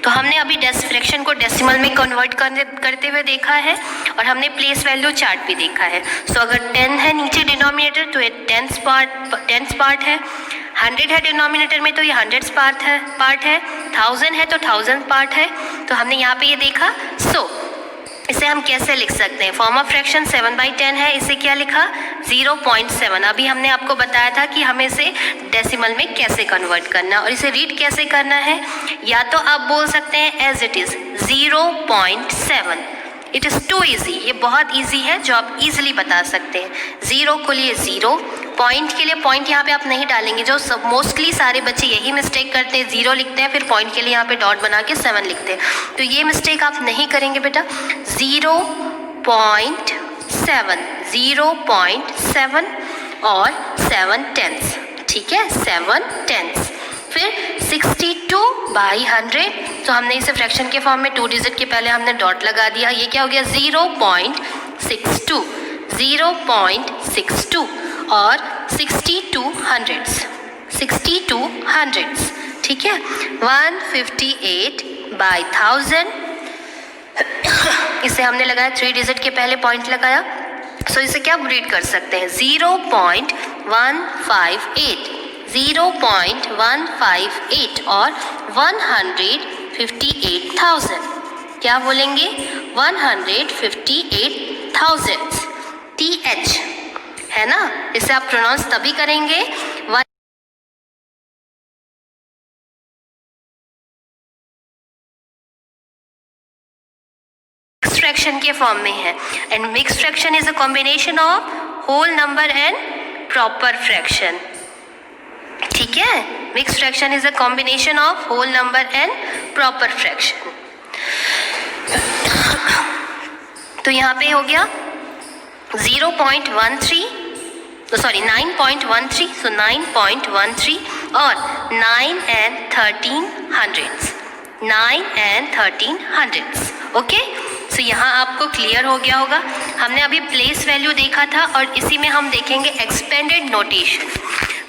तो हमने अभी फ्रैक्शन को डेसिमल में कन्वर्ट करते हुए देखा है और हमने प्लेस वैल्यू चार्ट भी देखा है। सो अगर 10 है नीचे डिनोमिनेटर तो ये टेंस पार्ट है, 100 है डिनोमिनेटर में तो ये 100 पार्ट है, 1000 है तो 1000 पार्ट है। तो हमने यहाँ पे ये देखा। सो इसे हम कैसे लिख सकते हैं? फॉर्म ऑफ फ्रैक्शन 7/10 है, इसे क्या लिखा? 0.7। अभी हमने आपको बताया था कि हमें इसे डेसिमल में कैसे कन्वर्ट करना और इसे रीड कैसे करना है। या तो आप बोल सकते हैं as it is 0.7। It is too easy, ये बहुत ईजी है जो आप इजीली बता सकते हैं। 0 के लिए 0, पॉइंट के लिए पॉइंट यहाँ पे आप नहीं डालेंगे, जो सब मोस्टली सारे बच्चे यही मिस्टेक करते हैं, 0 लिखते हैं फिर पॉइंट के लिए यहाँ पे डॉट बना के 7 लिखते हैं। तो ये मिस्टेक आप नहीं करेंगे बेटा। 0.7 और 7 टेंस, ठीक है, 7 टेंस। फिर 62/100, तो हमने इसे फ्रैक्शन के फॉर्म में 2 डिजिट के पहले हमने डॉट लगा दिया। ये क्या हो गया? 0.62 और 62 हंड्रेड्स, ठीक है। 158/1000, इसे हमने लगाया 3 डिजिट के पहले पॉइंट लगाया। सो इसे क्या रीड कर सकते हैं? 0.158 और 158,000। क्या बोलेंगे? 158,000 TH है ना। इसे आप प्रोनाउंस तभी करेंगे फ्रैक्शन के फॉर्म में है। And mix fraction is a combination of whole number and proper fraction, ठीक है। Mix fraction is a combination of whole number and proper fraction. तो यहाँ पे हो गया 9.13, सो 9.13 और 9 and 13 hundredths, ओके। सो यहाँ आपको क्लियर हो गया होगा। हमने अभी प्लेस वैल्यू देखा था और इसी में हम देखेंगे एक्सपेंडेड नोटेशन।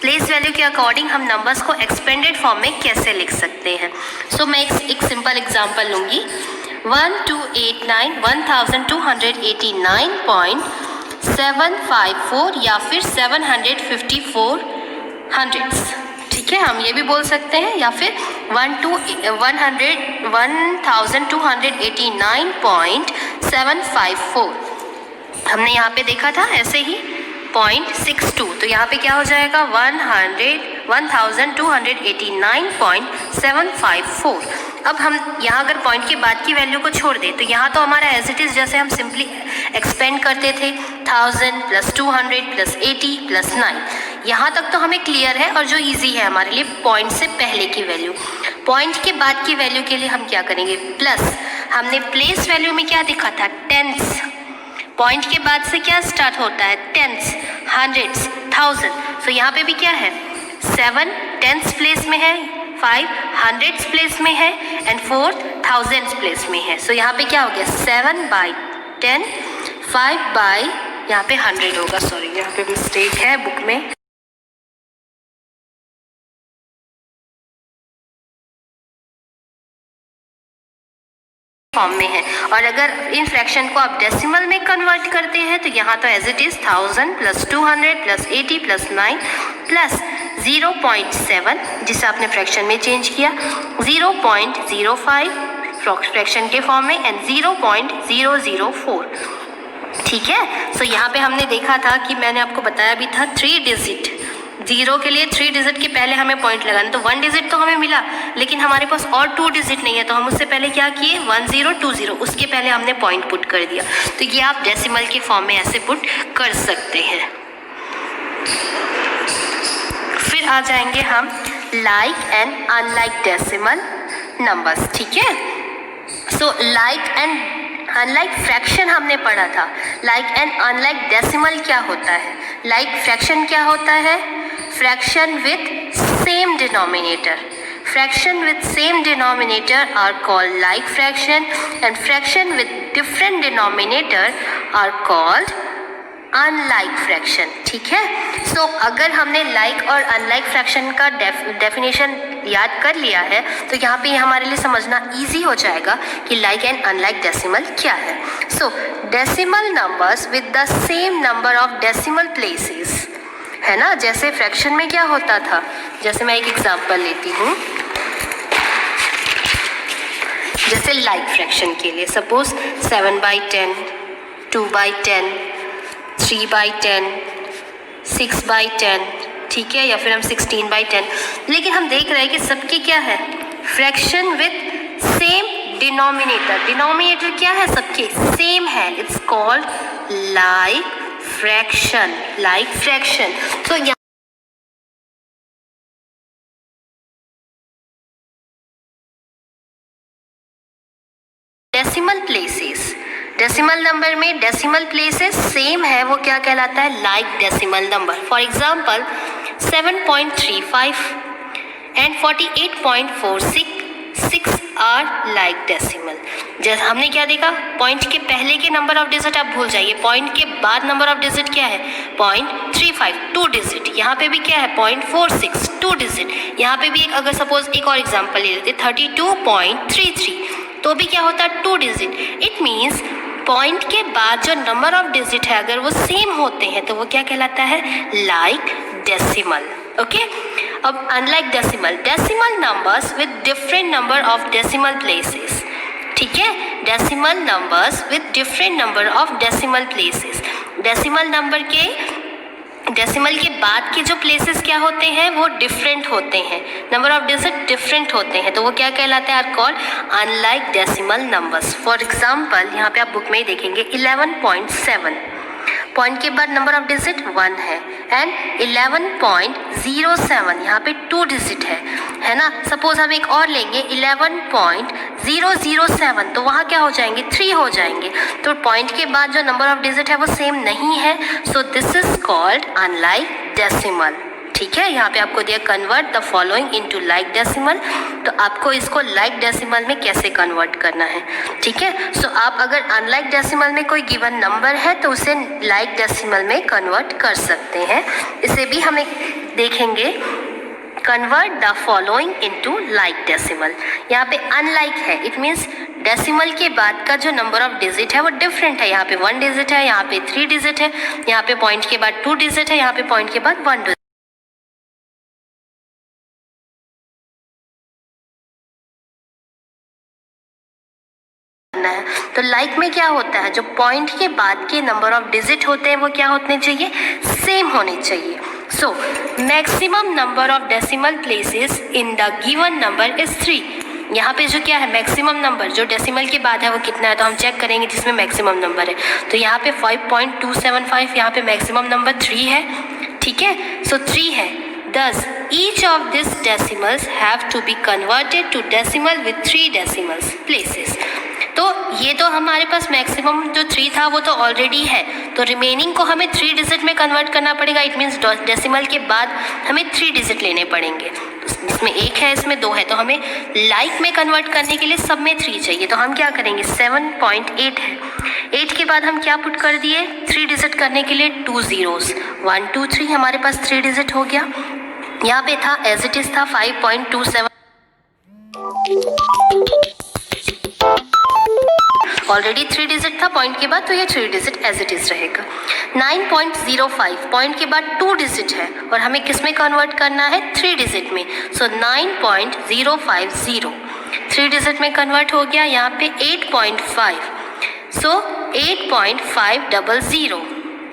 प्लेस वैल्यू के अकॉर्डिंग हम नंबर्स को एक्सपेंडेड फॉर्म में कैसे लिख सकते हैं। सो मैं एक सिंपल एग्जांपल लूँगी। 1289,754 या फिर 754 हंड्रेड्स, ठीक है। हम ये भी बोल सकते हैं, या फिर 1289.754 हमने यहाँ पे देखा था ऐसे ही 0.62। तो यहाँ पे क्या हो जाएगा? 1289.754। अब हम यहाँ अगर पॉइंट के बाद की वैल्यू को छोड़ दें तो यहाँ तो हमारा एज इट इज़ जैसे हम सिंपली एक्सपेंड करते थे 1000 + 200 + 80 + 9, यहाँ तक तो हमें क्लियर है। और जो इजी है हमारे लिए पॉइंट से पहले की वैल्यू। पॉइंट के बाद की वैल्यू के लिए हम क्या करेंगे? प्लस। हमने प्लेस वैल्यू में क्या देखा था? टेंस। पॉइंट के बाद से क्या स्टार्ट होता है? Tense, hundreds, 1000। सो यहाँ पे भी क्या है? 7 टेंस प्लेस में है, 5 हंड्रेड्स प्लेस में है एंड 4 थाउजेंड्स प्लेस में है। सो यहाँ पे क्या हो गया? 7/10, 5 यहाँ पे 100 होगा। सॉरी, यहाँ पे मिस्टेक है बुक में। फॉर्म में है। और अगर इन फ्रैक्शन को आप डेसिमल में कन्वर्ट करते हैं तो यहाँ तो एज इट इज़ 1000 + 200 + 80 + 9 + 0.7, जिसे आपने फ्रैक्शन में चेंज किया, 0.05 फ्रैक्शन के फॉर्म में एंड 0.004, ठीक है। सो यहाँ पे हमने देखा था कि मैंने आपको बताया भी था 3 डिजिट, 0 के लिए 3 डिजिट के पहले हमें पॉइंट लगाना। तो 1 डिजिट तो हमें मिला, लेकिन हमारे पास और 2 डिजिट नहीं है, तो हम उससे पहले क्या किए? 1020, उसके पहले हमने पॉइंट पुट कर दिया। तो ये आप डेसिमल के फॉर्म में ऐसे पुट कर सकते हैं। फिर आ जाएंगे हम like and unlike decimal numbers, ठीक है। So like and unlike fraction हमने पढ़ा था। लाइक एंड अनलाइक डेसिमल क्या होता है? लाइक फ्रैक्शन क्या होता है? Fraction with same denominator. Fraction with same denominator are called like fraction and fraction with different denominator are called unlike fraction, ठीक है। सो अगर हमने लाइक और अनलाइक फ्रैक्शन का डेफिनेशन याद कर लिया है तो यहाँ पे हमारे लिए समझना ईजी हो जाएगा कि लाइक एंड अनलाइक डेसिमल क्या है। सो decimal numbers with the same number of decimal places, है ना। जैसे फ्रैक्शन में क्या होता था, जैसे मैं एक एग्जांपल लेती हूँ, जैसे लाइक फ्रैक्शन के लिए सपोज 7/10, 2/10, 3/10, 6/10, ठीक है, या फिर हम 16/10। लेकिन हम देख रहे हैं कि सबकी क्या है, fraction with same denominator. Denominator क्या है, सबके सेम है, it's called like fraction. Like fraction. तो डेसिमल प्लेसेस, डेसिमल नंबर में डेसिमल प्लेसेस सेम है, वो क्या कहलाता है, like decimal number. For example 7.35 and 48.46 are like decimal. जैसे हमने क्या देखा, पॉइंट के पहले के नंबर ऑफ डिजिट आप भूल जाइए, पॉइंट के बाद नंबर ऑफ डिजिट क्या है 0.35, 2 डिजिट। यहाँ पे भी क्या है 0.46, 2 डिजिट। यहाँ पे भी एक, अगर सपोज एक और एग्जांपल ले लेते 32.33, तो भी क्या होता है 2 डिजिट। इट मीन्स पॉइंट के बाद जो नंबर ऑफ डिजिट है अगर वो सेम होते हैं तो वो क्या कहलाता है, लाइक डेसिमल। ओके, अब unlike decimal, decimal numbers with different number of decimal places, ठीक है, decimal numbers with different number of decimal places. Decimal number के डेसिमल के बाद के जो प्लेसेस क्या होते हैं वो डिफरेंट होते हैं, नंबर ऑफ डिजिट डिफरेंट होते हैं, तो वो क्या कहलाते हैं, are called unlike decimal numbers. For example यहाँ पे आप बुक में ही देखेंगे 11.7, पॉइंट के बाद नंबर ऑफ डिजिट 1 है, एंड 11.07 यहाँ पे 2 डिजिट है ना। सपोज हम एक और लेंगे 11.007, तो वहाँ क्या हो जाएंगे 3 हो जाएंगे, तो पॉइंट के बाद जो नंबर ऑफ डिजिट है वो सेम नहीं है, so this is called unlike decimal. ठीक है, यहाँ पे आपको दिया convert the following into like decimal, तो आपको इसको लाइक डेसिमल में कैसे कन्वर्ट करना है। ठीक है, सो आप अगर अनलाइक डेसिमल में कोई गिवन नंबर है तो उसे लाइक डेसिमल में कन्वर्ट कर सकते हैं। इसे भी हम देखेंगे, convert the following into like decimal. यहाँ पे अनलाइक है, इट मीन्स डेसिमल के बाद का जो नंबर ऑफ डिजिट है वो डिफरेंट है। यहाँ पे 1 डिजिट है, यहाँ पे 3 डिजिट है, यहाँ पे पॉइंट के बाद 2 डिजिट है, यहाँ पे पॉइंट के बाद 1 डिजिट। तो लाइक में क्या होता है, जो पॉइंट के बाद के नंबर ऑफ डिजिट होते हैं वो क्या होने चाहिए, सेम होने चाहिए। So maximum number of decimal places in the given number is 3। यहाँ पे जो क्या है मैक्सिमम नंबर जो डेसिमल के बाद है वो कितना है, तो हम चेक करेंगे जिसमें मैक्सिमम नंबर है। तो यहाँ पे 5.275, यहाँ पे मैक्सिमम नंबर 3 है। ठीक है, सो 3 है। Thus, each of these decimals have to be converted to decimal with 3 decimals places. तो ये तो हमारे पास मैक्सिमम जो 3 था वो तो ऑलरेडी है, तो रिमेनिंग को हमें 3 डिजिट में कन्वर्ट करना पड़ेगा। इट मीन्स डेसिमल के बाद हमें 3 डिजिट लेने पड़ेंगे, इसमें 1 है, इसमें 2 है, तो हमें लाइक में कन्वर्ट करने के लिए सब में 3 चाहिए। तो हम क्या करेंगे, 7.8 है, 8 के बाद हम क्या पुट कर दिए, 3 डिजिट करने के लिए 2 zeros, 1 2 3, हमारे पास 3 डिजिट हो गया। यहाँ पे था एज इट इज था 5.27, ऑलरेडी 3 डिजिट था पॉइंट के बाद, तो ये 3 डिजिट एज इट इज रहेगा। 9.05 पॉइंट के बाद 2 डिजिट है और हमें किस में कन्वर्ट करना है, 3 डिजिट में, सो 9.050 3 डिजिट में कन्वर्ट हो गया। यहाँ पे 8.5, सो 8.500,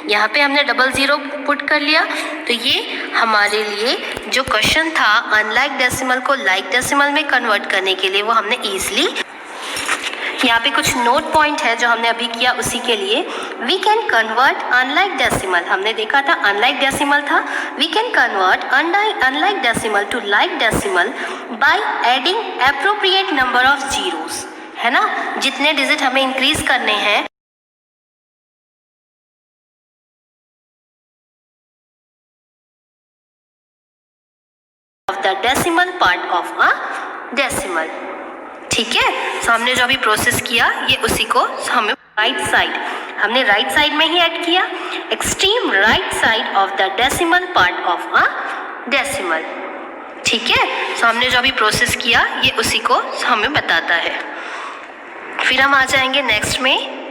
यहाँ पे हमने 00 पुट कर लिया। तो ये हमारे लिए जो क्वेश्चन था अनलाइक डेसिमल को लाइक डेसिमल में कन्वर्ट करने के लिए, वो हमने ईजिली, यहाँ पे कुछ नोट पॉइंट है जो हमने अभी किया उसी के लिए। We can convert unlike decimal, हमने देखा था अनलाइक डेसिमल था, we can convert unlike decimal to like decimal by adding appropriate number of zeros, है ना। जितने डिजिट हमें इंक्रीज करने हैं the decimal part of a decimal. ठीक है, तो हमने जो अभी प्रोसेस किया ये उसी को हमें राइट साइड, हमने राइट साइड में ही ऐड किया, extreme right side of the decimal part of a decimal. ठीक है, तो हमने जो अभी प्रोसेस किया ये उसी को हमें बताता है। फिर हम आ जाएंगे नेक्स्ट में